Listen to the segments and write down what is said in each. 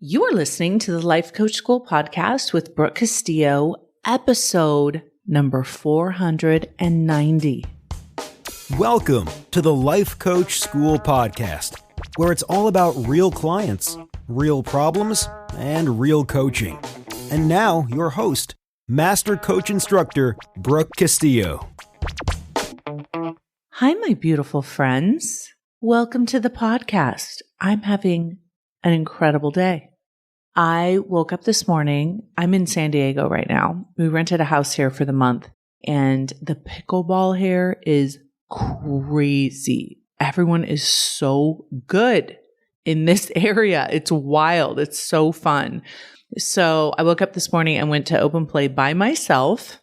You are listening to the Life Coach School podcast with Brooke Castillo, episode number 490. Welcome to the Life Coach School podcast, where it's all about real clients, real problems, and real coaching. And now, your host, Master Coach Instructor, Brooke Castillo. Hi, my beautiful friends. Welcome to the podcast. I'm having an incredible day. I woke up this morning. I'm in San Diego right now. We rented a house here for the month, and the pickleball here is crazy. Everyone is so good in this area. It's wild. It's so fun. So I woke up this morning and went to open play by myself.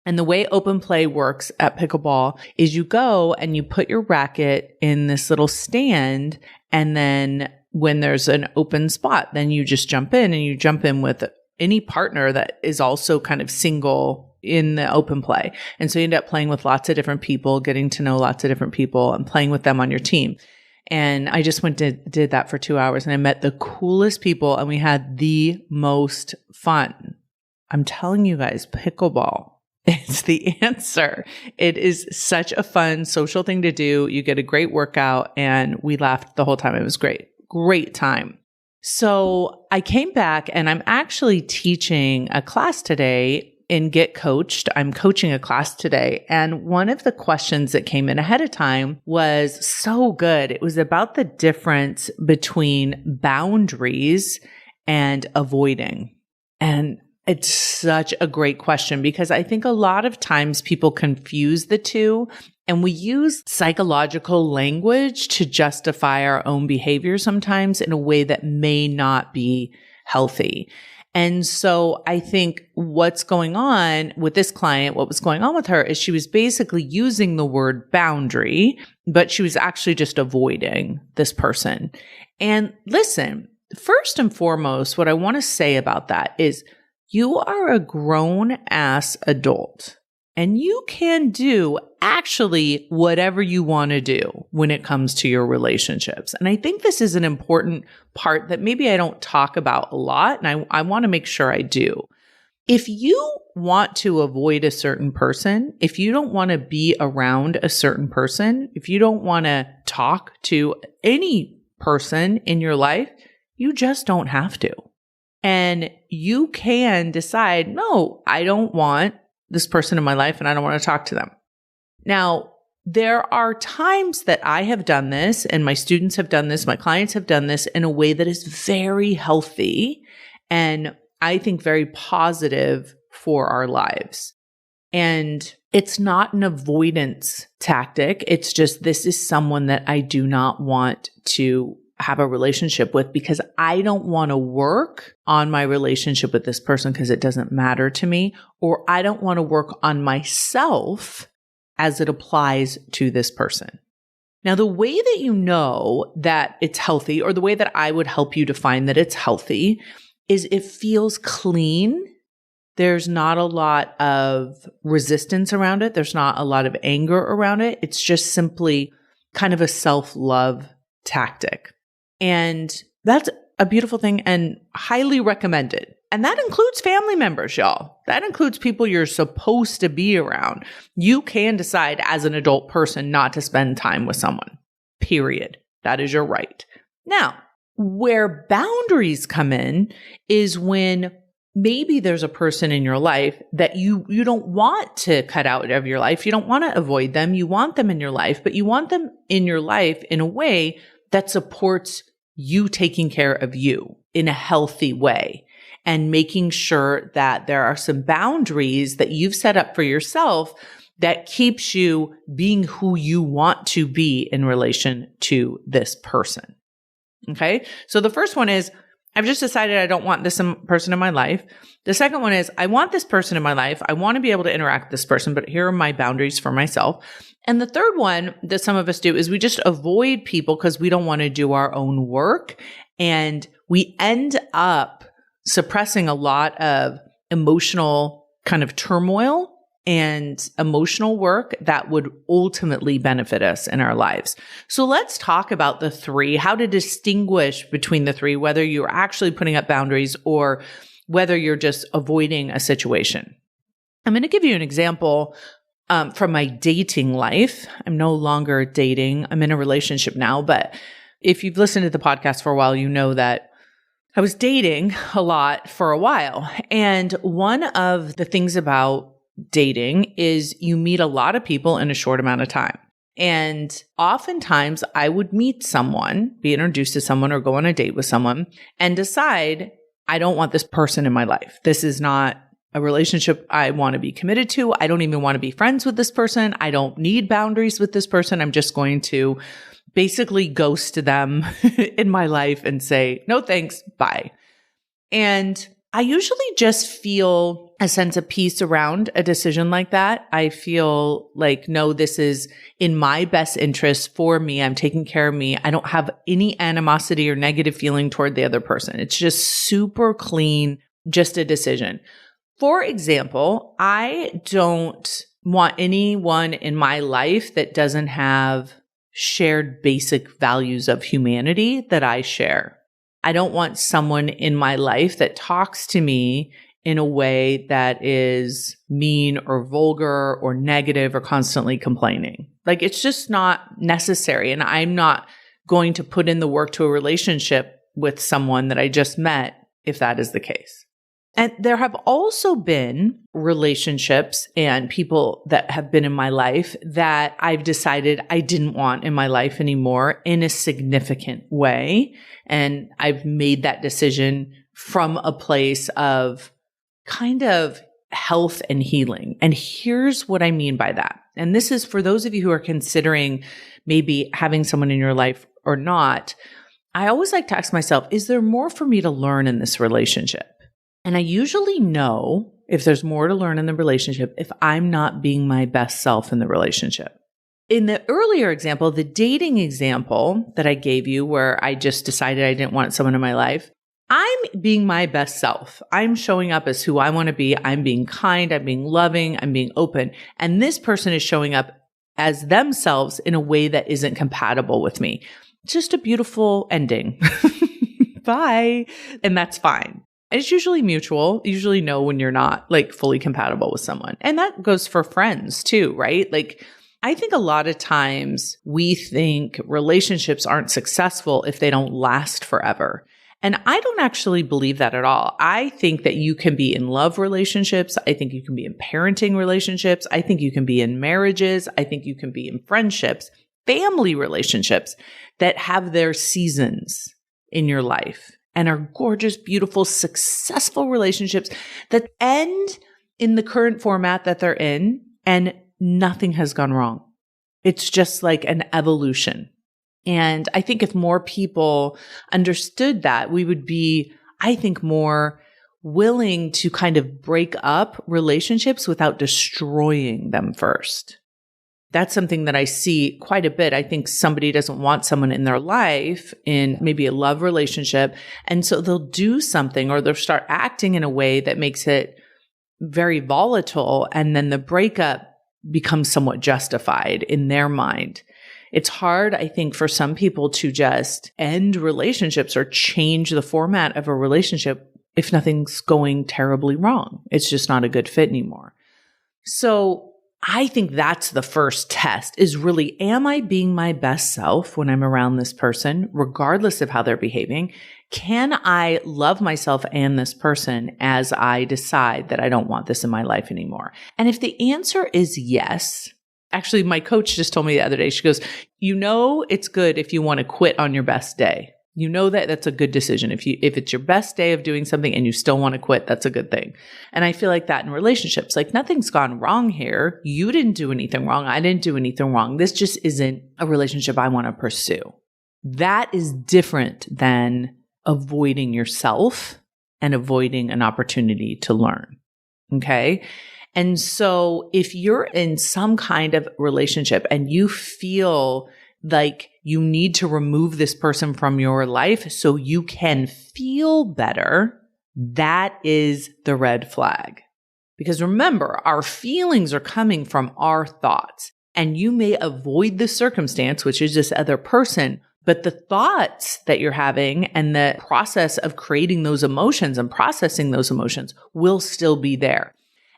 And the way open play works at pickleball is you go and you put your racket in this little stand, and then when there's an open spot, then you just jump in, and you jump in with any partner that is also kind of single in the open play. And so you end up playing with lots of different people, getting to know lots of different people and playing with them on your team. And I just did that for 2 hours, and I met the coolest people, and we had the most fun. I'm telling you guys, pickleball is the answer. It is such a fun social thing to do. You get a great workout, and we laughed the whole time. It was great. Great time. So I came back, and I'm actually teaching a class today in Get Coached. I'm coaching a class today. And one of the questions that came in ahead of time was so good. It was about the difference between boundaries and avoiding. And it's such a great question, because I think a lot of times people confuse the two, and we use psychological language to justify our own behavior sometimes in a way that may not be healthy. And so I think what's going on with this client, what was going on with her is she was basically using the word boundary, but she was actually just avoiding this person. And listen, first and foremost, what I want to say about that is you are a grown-ass adult, and you can do actually whatever you want to do when it comes to your relationships. And I think this is an important part that maybe I don't talk about a lot, and I want to make sure I do. If you want to avoid a certain person, if you don't want to be around a certain person, if you don't want to talk to any person in your life, you just don't have to. And you can decide, no, I don't want this person in my life, and I don't want to talk to them. Now, there are times that I have done this, and my students have done this, my clients have done this in a way that is very healthy, and I think very positive for our lives. And it's not an avoidance tactic. It's just, this is someone that I do not want to have a relationship with, because I don't want to work on my relationship with this person because it doesn't matter to me, or I don't want to work on myself as it applies to this person. Now, the way that you know that it's healthy, or the way that I would help you define that it's healthy, is it feels clean. There's not a lot of resistance around it. There's not a lot of anger around it. It's just simply kind of a self-love tactic. And that's a beautiful thing and highly recommended. And that includes family members, y'all. That includes people you're supposed to be around. You can decide as an adult person not to spend time with someone, period. That is your right. Now, where boundaries come in is when maybe there's a person in your life that you don't want to cut out of your life. You don't want to avoid them. You want them in your life, but you want them in your life in a way that supports you taking care of you in a healthy way, and making sure that there are some boundaries that you've set up for yourself that keeps you being who you want to be in relation to this person. Okay. So the first one is, I've just decided I don't want this person in my life. The second one is, I want this person in my life. I want to be able to interact with this person, but here are my boundaries for myself. And the third one that some of us do is we just avoid people because we don't want to do our own work. And we end up suppressing a lot of emotional kind of turmoil and emotional work that would ultimately benefit us in our lives. So let's talk about the three, how to distinguish between the three, whether you're actually putting up boundaries or whether you're just avoiding a situation. I'm going to give you an example from my dating life. I'm no longer dating. I'm in a relationship now, but if you've listened to the podcast for a while, you know that I was dating a lot for a while. And one of the things about dating is you meet a lot of people in a short amount of time. And oftentimes I would meet someone, be introduced to someone or go on a date with someone and decide, I don't want this person in my life. This is not a relationship I want to be committed to. I don't even want to be friends with this person. I don't need boundaries with this person. I'm just going to basically ghost them in my life and say, no thanks, bye. And I usually just feel a sense of peace around a decision like that. I feel like, no, this is in my best interest for me. I'm taking care of me. I don't have any animosity or negative feeling toward the other person. It's just super clean, just a decision. For example, I don't want anyone in my life that doesn't have shared basic values of humanity that I share. I don't want someone in my life that talks to me in a way that is mean or vulgar or negative or constantly complaining. Like, it's just not necessary. And I'm not going to put in the work to a relationship with someone that I just met if that is the case. And there have also been relationships and people that have been in my life that I've decided I didn't want in my life anymore in a significant way. And I've made that decision from a place of kind of health and healing. And here's what I mean by that. And this is for those of you who are considering maybe having someone in your life or not. I always like to ask myself, is there more for me to learn in this relationship? And I usually know if there's more to learn in the relationship if I'm not being my best self in the relationship. In the earlier example, the dating example that I gave you where I just decided I didn't want someone in my life, I'm being my best self. I'm showing up as who I want to be. I'm being kind. I'm being loving. I'm being open. And this person is showing up as themselves in a way that isn't compatible with me. It's just a beautiful ending. Bye. And that's fine. And it's usually mutual. You usually know when you're not like fully compatible with someone. And that goes for friends too, right? Like, I think a lot of times we think relationships aren't successful if they don't last forever. And I don't actually believe that at all. I think that you can be in love relationships. I think you can be in parenting relationships. I think you can be in marriages. I think you can be in friendships, family relationships that have their seasons in your life and are gorgeous, beautiful, successful relationships that end in the current format that they're in and nothing has gone wrong. It's just like an evolution. And I think if more people understood that, we would be, I think, more willing to kind of break up relationships without destroying them first. That's something that I see quite a bit. I think somebody doesn't want someone in their life in maybe a love relationship. And so they'll do something or they'll start acting in a way that makes it very volatile. And then the breakup becomes somewhat justified in their mind. It's hard, I think, for some people to just end relationships or change the format of a relationship if nothing's going terribly wrong. It's just not a good fit anymore. So I think that's the first test is really, am I being my best self when I'm around this person, regardless of how they're behaving? Can I love myself and this person as I decide that I don't want this in my life anymore? And if the answer is yes, actually, my coach just told me the other day, she goes, it's good if you want to quit on your best day. You know that that's a good decision. If it's your best day of doing something and you still want to quit, that's a good thing. And I feel like that in relationships, like nothing's gone wrong here. You didn't do anything wrong. I didn't do anything wrong. This just isn't a relationship I want to pursue. That is different than avoiding yourself and avoiding an opportunity to learn. Okay. And so if you're in some kind of relationship and you feel like you need to remove this person from your life so you can feel better, that is the red flag. Because remember, our feelings are coming from our thoughts. And you may avoid the circumstance, which is this other person, but the thoughts that you're having and the process of creating those emotions and processing those emotions will still be there.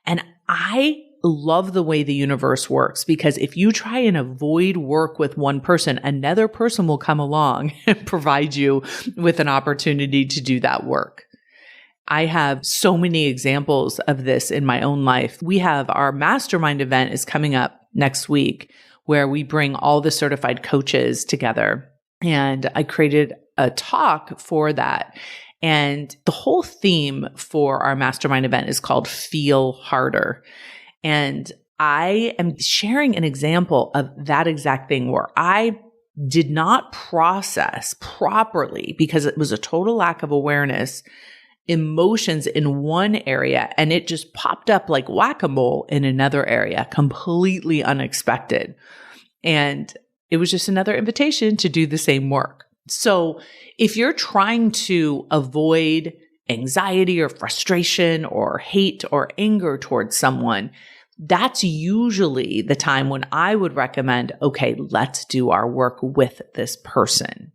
And I love the way the universe works, because if you try and avoid work with one person, another person will come along and provide you with an opportunity to do that work. I have so many examples of this in my own life. We have our mastermind event is coming up next week, where we bring all the certified coaches together. And I created a talk for that. And the whole theme for our mastermind event is called Feel Harder. And I am sharing an example of that exact thing where I did not process properly, because it was a total lack of awareness, emotions in one area, and it just popped up like whack-a-mole in another area, completely unexpected. And it was just another invitation to do the same work. So if you're trying to avoid anxiety or frustration or hate or anger towards someone, that's usually the time when I would recommend, okay, let's do our work with this person.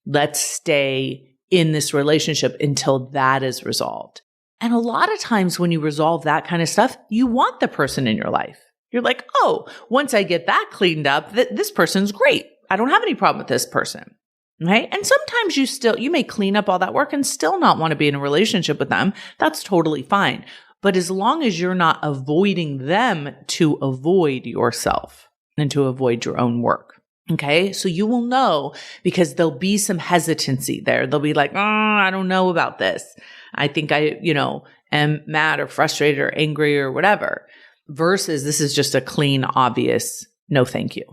Let's stay in this relationship until that is resolved. And a lot of times when you resolve that kind of stuff, you want the person in your life. You're like, oh, once I get that cleaned up, this person's great. I don't have any problem with this person. Okay. And sometimes you may clean up all that work and still not want to be in a relationship with them. That's totally fine. But as long as you're not avoiding them to avoid yourself and to avoid your own work. Okay. So you will know, because there'll be some hesitancy there. They'll be like, oh, I don't know about this. I think I am mad or frustrated or angry or whatever, versus this is just a clean, obvious, no, thank you.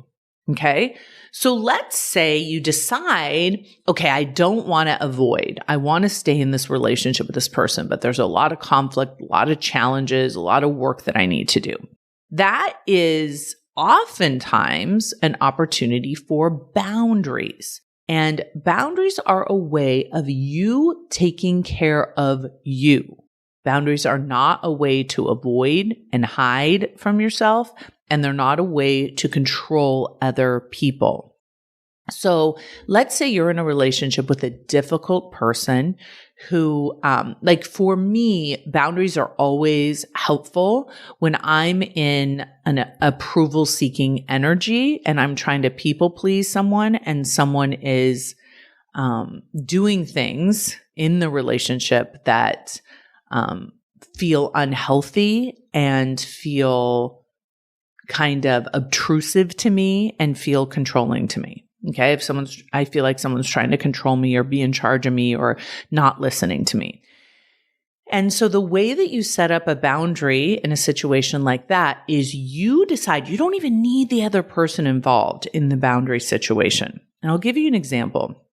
Okay. So let's say you decide, okay, I don't want to avoid. I want to stay in this relationship with this person, but there's a lot of conflict, a lot of challenges, a lot of work that I need to do. That is oftentimes an opportunity for boundaries. And boundaries are a way of you taking care of you. Boundaries are not a way to avoid and hide from yourself, and they're not a way to control other people. So let's say you're in a relationship with a difficult person who, like for me, boundaries are always helpful when I'm in an approval seeking energy and I'm trying to people please someone, and someone is doing things in the relationship that feel unhealthy and feel kind of obtrusive to me and feel controlling to me. Okay. I feel like someone's trying to control me or be in charge of me or not listening to me. And so the way that you set up a boundary in a situation like that is you decide you don't even need the other person involved in the boundary situation. And I'll give you an example.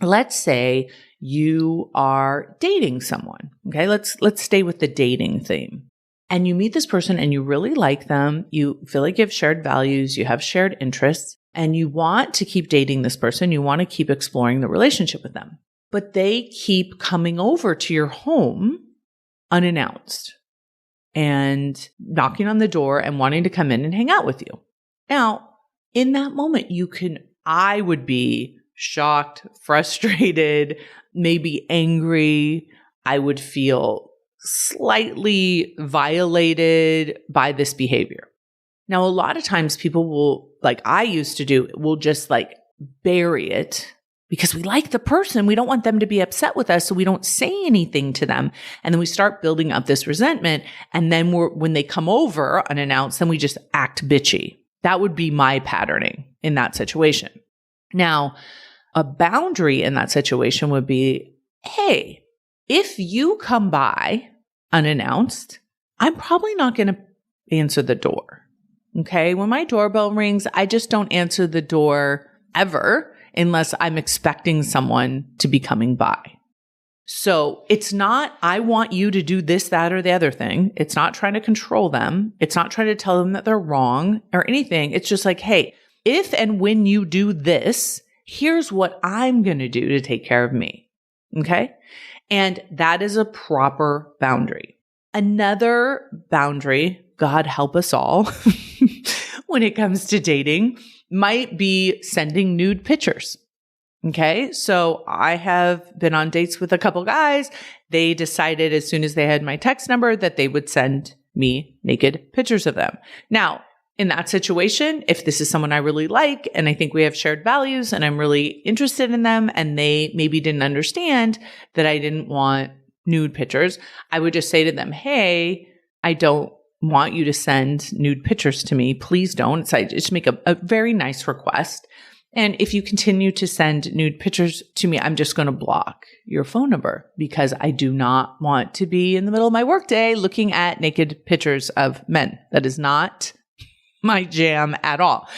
Let's say you are dating someone. Okay. Let's stay with the dating theme. And you meet this person and you really like them. You feel like you have shared values. You have shared interests. And you want to keep dating this person. You want to keep exploring the relationship with them. But they keep coming over to your home unannounced and knocking on the door and wanting to come in and hang out with you. Now, in that moment, I would be shocked, frustrated, maybe angry. I would feel slightly violated by this behavior. Now, a lot of times people will, like I used to do, will just like bury it because we like the person. We don't want them to be upset with us. So we don't say anything to them. And then we start building up this resentment. And then when they come over unannounced, then we just act bitchy. That would be my patterning in that situation. Now, a boundary in that situation would be, hey, if you come by unannounced, I'm probably not going to answer the door. Okay. When my doorbell rings, I just don't answer the door ever unless I'm expecting someone to be coming by. So it's not, I want you to do this, that, or the other thing. It's not trying to control them. It's not trying to tell them that they're wrong or anything. It's just like, hey, if and when you do this, here's what I'm going to do to take care of me. Okay. And that is a proper boundary. Another boundary, God help us all, when it comes to dating, might be sending nude pictures. Okay. So I have been on dates with a couple guys. They decided as soon as they had my text number that they would send me naked pictures of them. Now, in that situation, if this is someone I really like and I think we have shared values and I'm really interested in them and they maybe didn't understand that I didn't want nude pictures, I would just say to them, hey, I don't want you to send nude pictures to me. Please don't. So I just make a very nice request. And if you continue to send nude pictures to me, I'm just going to block your phone number because I do not want to be in the middle of my workday looking at naked pictures of men. That is not my jam at all.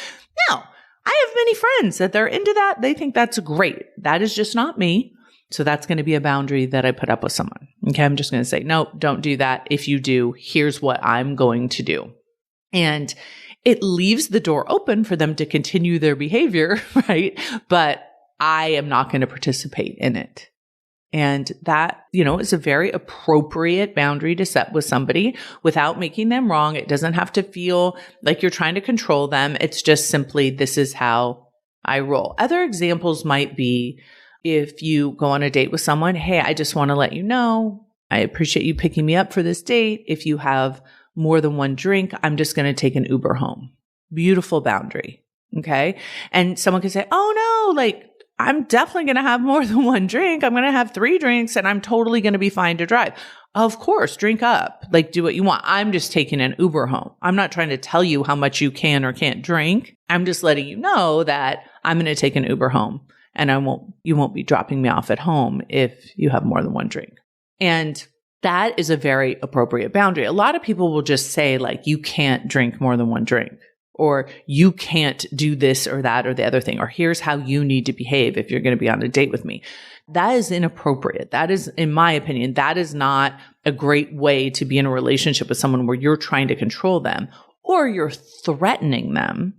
Now, I have many friends that they're into that. They think that's great. That is just not me. So that's going to be a boundary that I put up with someone. Okay. I'm just going to say, no, don't do that. If you do, here's what I'm going to do. And it leaves the door open for them to continue their behavior, right? But I am not going to participate in it. And that, is a very appropriate boundary to set with somebody without making them wrong. It doesn't have to feel like you're trying to control them. It's just simply, this is how I roll. Other examples might be if you go on a date with someone, hey, I just want to let you know, I appreciate you picking me up for this date. If you have more than one drink, I'm just going to take an Uber home. Beautiful boundary. Okay. And someone can say, oh no, I'm definitely going to have more than one drink. I'm going to have 3 drinks and I'm totally going to be fine to drive. Of course, drink up, do what you want. I'm just taking an Uber home. I'm not trying to tell you how much you can or can't drink. I'm just letting you know that I'm going to take an Uber home and you won't be dropping me off at home if you have more than one drink. And that is a very appropriate boundary. A lot of people will just say you can't drink more than one drink, or you can't do this or that or the other thing, or here's how you need to behave if you're going to be on a date with me. That is inappropriate. That is, in my opinion, that is not a great way to be in a relationship with someone where you're trying to control them or you're threatening them,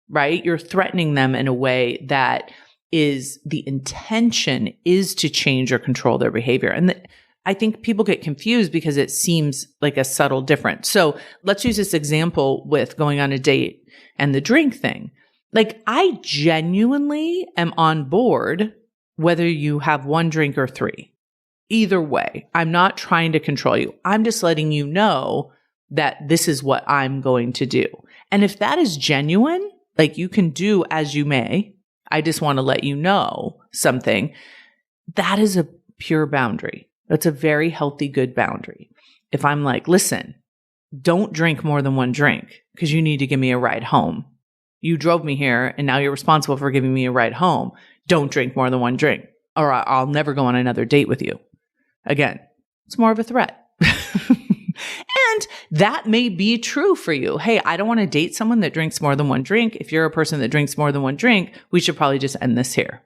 right? You're threatening them in a way that is the intention is to change or control their behavior. And I think people get confused because it seems like a subtle difference. So let's use this example with going on a date and the drink thing. I genuinely am on board whether you have 1 drink or 3. Either way, I'm not trying to control you. I'm just letting you know that this is what I'm going to do. And if that is genuine, you can do as you may, I just want to let you know something, that is a pure boundary. That's a very healthy, good boundary. If I'm listen, don't drink more than 1 drink because you need to give me a ride home. You drove me here and now you're responsible for giving me a ride home. Don't drink more than 1 drink or I'll never go on another date with you. Again, it's more of a threat. And that may be true for you. Hey, I don't want to date someone that drinks more than 1 drink. If you're a person that drinks more than 1 drink, we should probably just end this here.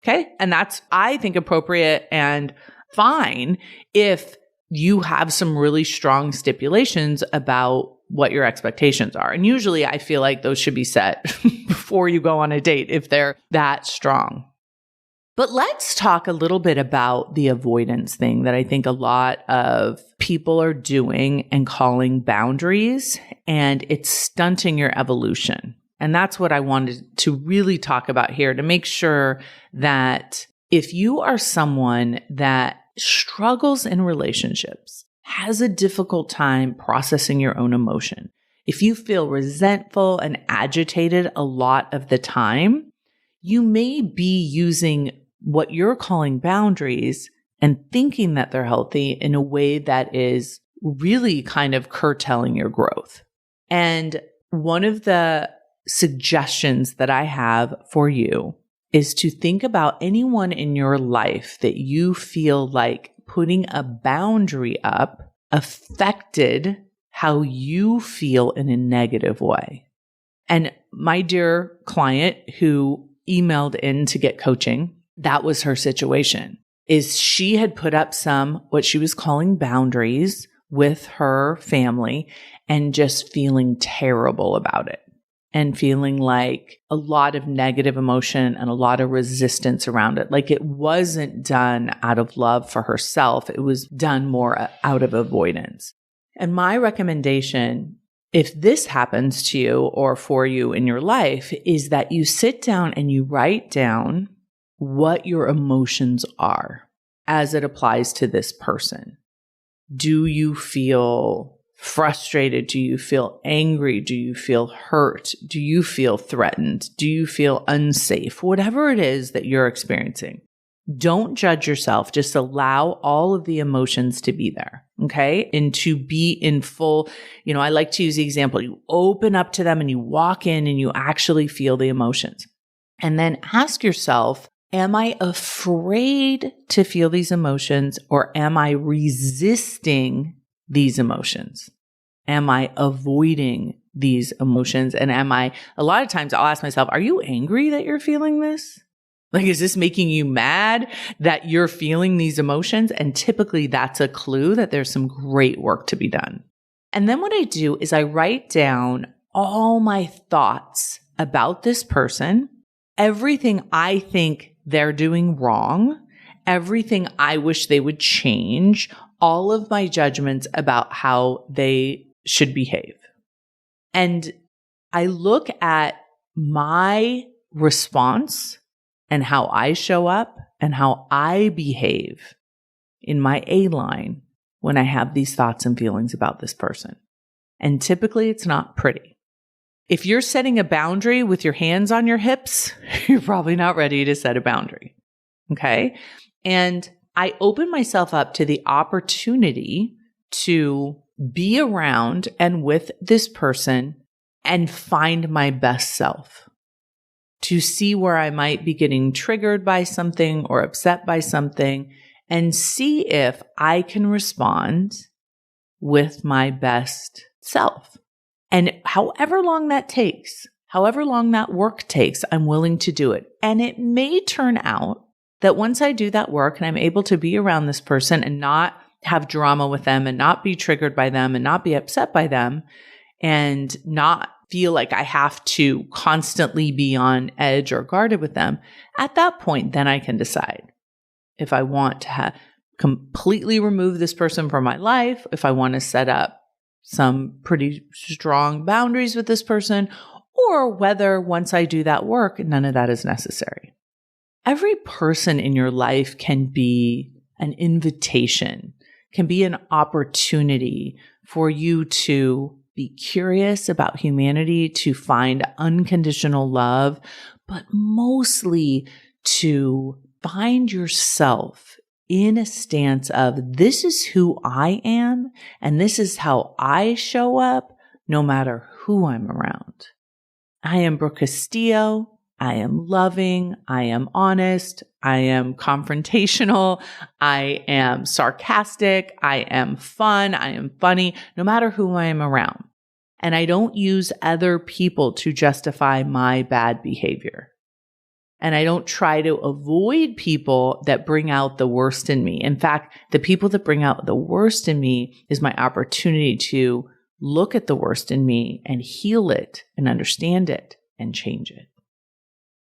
Okay. And that's, I think, appropriate and fine if you have some really strong stipulations about what your expectations are. And usually I feel like those should be set before you go on a date if they're that strong. But let's talk a little bit about the avoidance thing that I think a lot of people are doing and calling boundaries, and it's stunting your evolution. And that's what I wanted to really talk about here, to make sure that if you are someone that struggles in relationships, has a difficult time processing your own emotion, if you feel resentful and agitated a lot of the time, you may be using what you're calling boundaries and thinking that they're healthy in a way that is really kind of curtailing your growth. And one of the suggestions that I have for you is to think about anyone in your life that you feel like putting a boundary up affected how you feel in a negative way. And my dear client who emailed in to get coaching, that was her situation, is she had put up what she was calling boundaries with her family and just feeling terrible about it. and feeling like a lot of negative emotion and a lot of resistance around it. Like it wasn't done out of love for herself. It was done more out of avoidance. And my recommendation, if this happens to you or for you in your life, is that you sit down and you write down what your emotions are as it applies to this person. Do you feel frustrated? Do you feel angry? Do you feel hurt? Do you feel threatened? Do you feel unsafe? Whatever it is that you're experiencing, don't judge yourself. Just allow all of the emotions to be there. Okay. And to be in full, I like to use the example. You open up to them and you walk in and you actually feel the emotions. And then ask yourself, am I afraid to feel these emotions, or am I resisting these emotions? Am I avoiding these emotions? And a lot of times I'll ask myself, are you angry that you're feeling this? Like, is this making you mad that you're feeling these emotions? And typically that's a clue that there's some great work to be done. And then what I do is I write down all my thoughts about this person, everything I think they're doing wrong, everything I wish they would change, all of my judgments about how they should behave. And I look at my response and how I show up and how I behave in my A line when I have these thoughts and feelings about this person. And typically it's not pretty. If you're setting a boundary with your hands on your hips, you're probably not ready to set a boundary. Okay. And I open myself up to the opportunity to be around and with this person and find my best self, to see where I might be getting triggered by something or upset by something, and see if I can respond with my best self. And however long that takes, however long that work takes, I'm willing to do it. And it may turn out that once I do that work and I'm able to be around this person and not have drama with them and not be triggered by them and not be upset by them and not feel like I have to constantly be on edge or guarded with them, at that point, then I can decide if I want to completely remove this person from my life, if I want to set up some pretty strong boundaries with this person, or whether once I do that work, none of that is necessary. Every person in your life can be an invitation, can be an opportunity for you to be curious about humanity, to find unconditional love, but mostly to find yourself in a stance of, this is who I am and this is how I show up no matter who I'm around. I am Brooke Castillo. I am loving. I am honest. I am confrontational. I am sarcastic. I am fun. I am funny, no matter who I am around. And I don't use other people to justify my bad behavior. And I don't try to avoid people that bring out the worst in me. In fact, the people that bring out the worst in me is my opportunity to look at the worst in me and heal it and understand it and change it.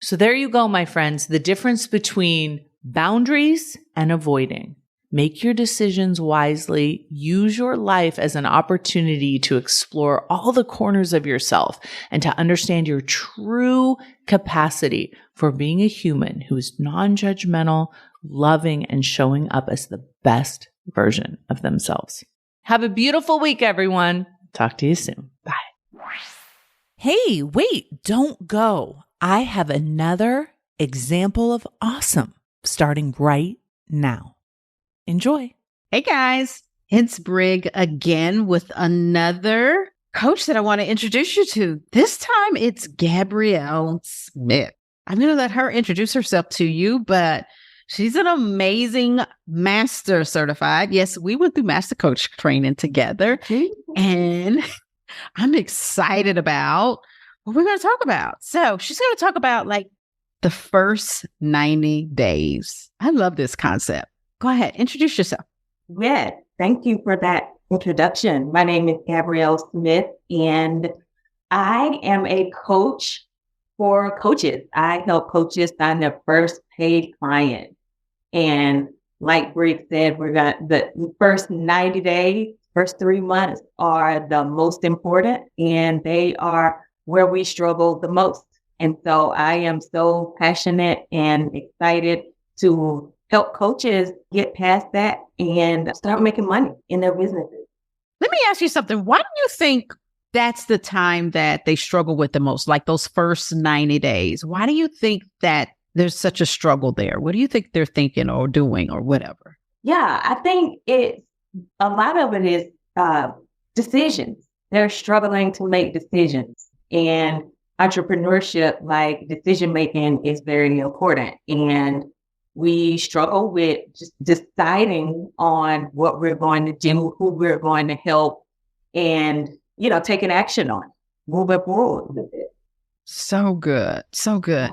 So there you go, my friends, the difference between boundaries and avoiding. Make your decisions wisely. Use your life as an opportunity to explore all the corners of yourself and to understand your true capacity for being a human who is non-judgmental, loving, and showing up as the best version of themselves. Have a beautiful week, everyone. Talk to you soon. Bye. Hey, wait, don't go. I have another example of awesome starting right now. Enjoy. Hey guys, it's Brig again with another coach that I want to introduce you to. This time it's Gabrielle Smith. I'm going to let her introduce herself to you, but she's an amazing master certified. Yes, we went through master coach training together, and I'm excited about what we're going to talk about. So she's going to talk about like the first 90 days. I love this concept. Go ahead, introduce yourself. Yeah, thank you for that introduction. My name is Gabrielle Smith, and I am a coach for coaches. I help coaches find their first paid client. And like Brig said, we're got the first 90 days, first 3 months are the most important, and they are where we struggle the most. And so I am so passionate and excited to help coaches get past that and start making money in their businesses. Let me ask you something. Why do you think that's the time that they struggle with the most, like those first 90 days? Why do you think that there's such a struggle there? What do you think they're thinking or doing or whatever? Yeah, I think a lot of it is decisions. They're struggling to make decisions. And entrepreneurship, like decision making, is very important. And we struggle with just deciding on what we're going to do, who we're going to help, and, taking action on, moving forward with it. So good. So good.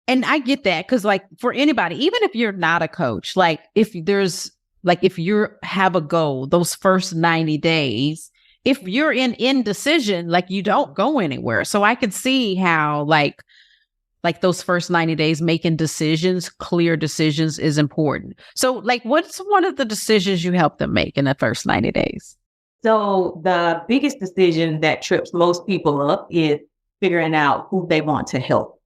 And I get that because like for anybody, even if you're not a coach, like if you have a goal, those first 90 days, if you're in indecision, like you don't go anywhere. So I could see how like those first 90 days, making decisions, clear decisions is important. So like, what's one of the decisions you help them make in the first 90 days? So the biggest decision that trips most people up is figuring out who they want to help,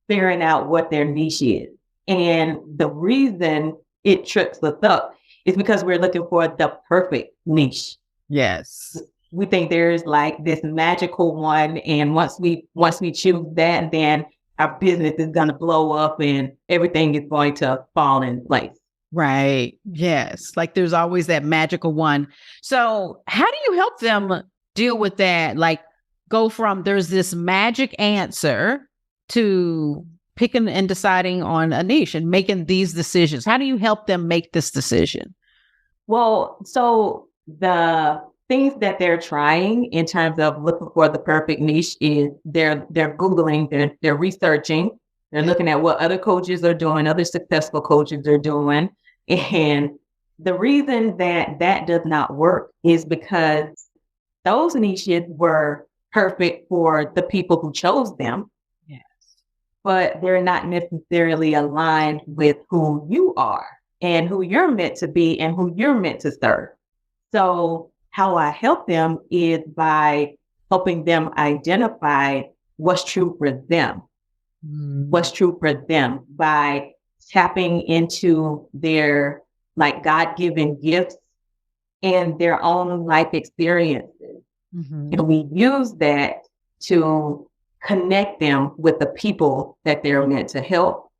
figuring out what their niche is. And the reason it trips us up is because we're looking for the perfect niche. Yes. We think there's like this magical one. And once we choose that, then our business is going to blow up and everything is going to fall in place. Right. Yes. Like there's always that magical one. So how do you help them deal with that? Like go from there's this magic answer to picking and deciding on a niche and making these decisions. How do you help them make this decision? Well, so the things that they're trying in terms of looking for the perfect niche is they're Googling, they're researching, they're looking at what other coaches are doing, other successful coaches are doing. And the reason that does not work is because those niches were perfect for the people who chose them. Yes. But they're not necessarily aligned with who you are and who you're meant to be and who you're meant to serve. So how I help them is by helping them identify what's true for them. What's true for them by tapping into their like God-given gifts and their own life experiences. Mm-hmm. And we use that to connect them with the people that they're meant to help.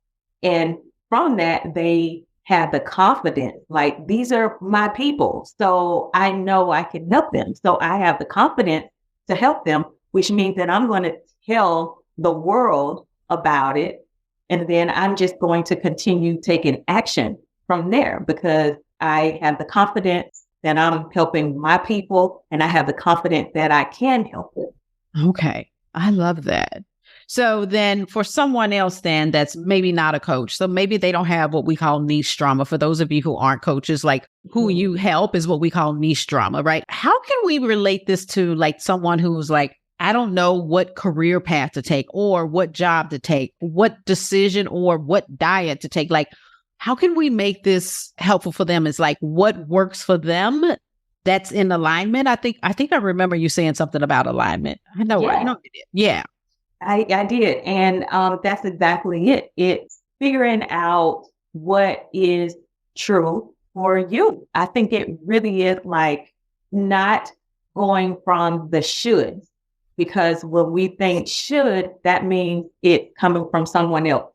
And from that, they have the confidence, like these are my people. So I know I can help them. So I have the confidence to help them, which means that I'm going to tell the world about it. And then I'm just going to continue taking action from there because I have the confidence that I'm helping my people and I have the confidence that I can help them. Okay. I love that. So then for someone else then that's maybe not a coach, so maybe they don't have what we call niche drama. For those of you who aren't coaches, like who you help is what we call niche drama, right? How can we relate this to like someone who's like, I don't know what career path to take or what job to take, what decision or what diet to take? Like, how can we make this helpful for them? It's like what works for them that's in alignment. I think I remember you saying something about alignment. I know you did. Yeah. I did. And that's exactly it. It's figuring out what is true for you. I think it really is like not going from the should, because when we think should, that means it's coming from someone else.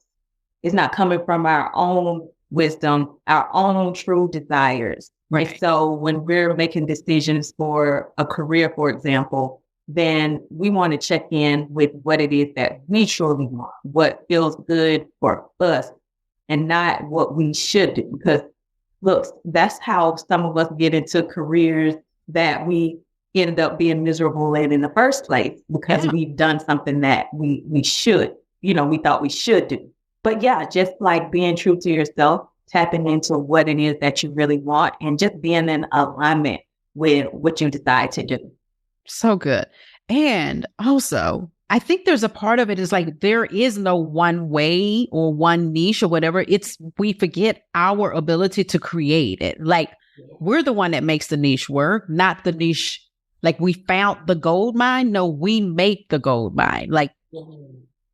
It's not coming from our own wisdom, our own true desires. Right. And so when we're making decisions for a career, for example, then we want to check in with what it is that we truly want, what feels good for us, and not what we should do. Because look, that's how some of us get into careers that we ended up being miserable in the first place, because we've done something that we should, we thought we should do. But yeah, just like being true to yourself, tapping into what it is that you really want, and just being in alignment with what you decide to do. So good. And also, I think there's a part of it is like there is no one way or one niche or whatever. We forget our ability to create it. Like we're the one that makes the niche work, not the niche. Like we found the gold mine. No, we make the gold mine. Like,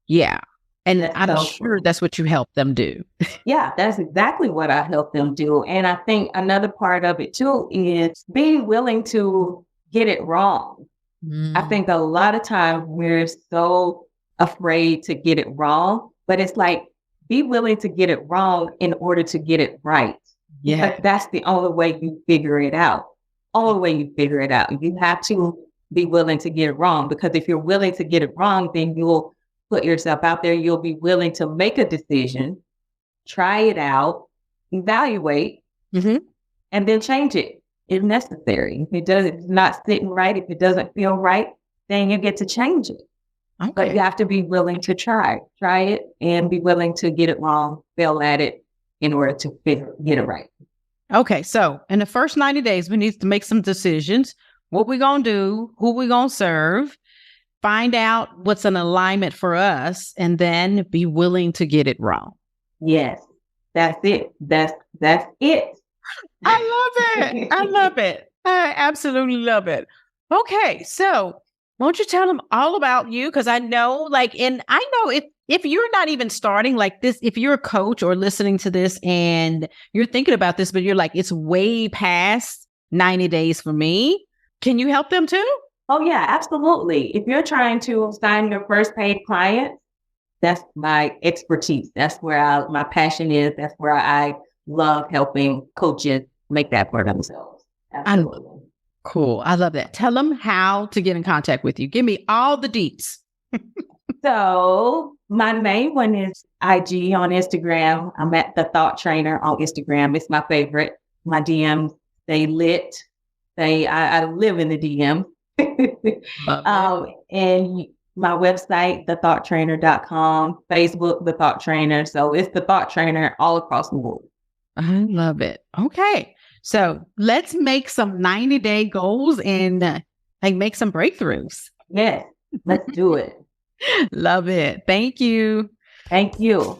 yeah. And That's I'm so sure cool. that's what you help them do. Yeah, that's exactly what I help them do. And I think another part of it too is being willing to get it wrong. I think a lot of times we're so afraid to get it wrong, but it's like, be willing to get it wrong in order to get it right. Yeah. Because that's the only way you figure it out. Only way you figure it out. You have to be willing to get it wrong, because if you're willing to get it wrong, then you'll put yourself out there. You'll be willing to make a decision, try it out, evaluate, and then change it if necessary. If it's not sitting right, if it doesn't feel right, then you get to change it. Okay. But you have to be willing to try it, and be willing to get it wrong, fail at it in order to get it right. Okay. So in the first 90 days, we need to make some decisions. What we going to do, who we going to serve, find out what's an alignment for us, and then be willing to get it wrong. Yes, that's it. That's it. I love it. I love it. I absolutely love it. Okay. So won't you tell them all about you? Because I know if you're not even starting like this, if you're a coach or listening to this and you're thinking about this, but you're like, it's way past 90 days for me. Can you help them too? Oh, yeah, absolutely. If you're trying to sign your first paid client, that's my expertise. That's where my passion is. That's where I love helping coaches make that for themselves. Absolutely. Cool. I love that. Tell them how to get in contact with you. Give me all the deets. So my main one is IG on Instagram. I'm at The Thought Trainer on Instagram. It's my favorite. My DMs, they lit. I live in the DM. And my website, thethoughttrainer.com, Facebook, The Thought Trainer. So it's The Thought Trainer all across the board. I love it. Okay. So let's make some 90-day goals and make some breakthroughs. Yes, let's do it. Love it. Thank you. Thank you.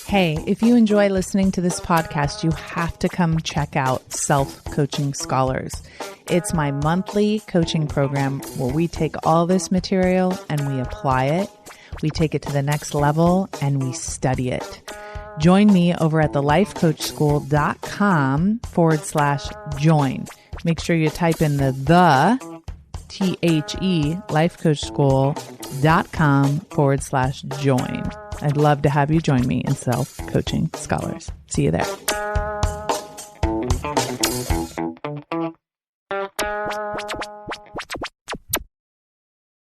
Hey, if you enjoy listening to this podcast, you have to come check out Self-Coaching Scholars. It's my monthly coaching program where we take all this material and we apply it. We take it to the next level and we study it. Join me over at thelifecoachschool.com/join. Make sure you type in the lifecoachschool.com/join. I'd love to have you join me in Self-Coaching Scholars. See you there.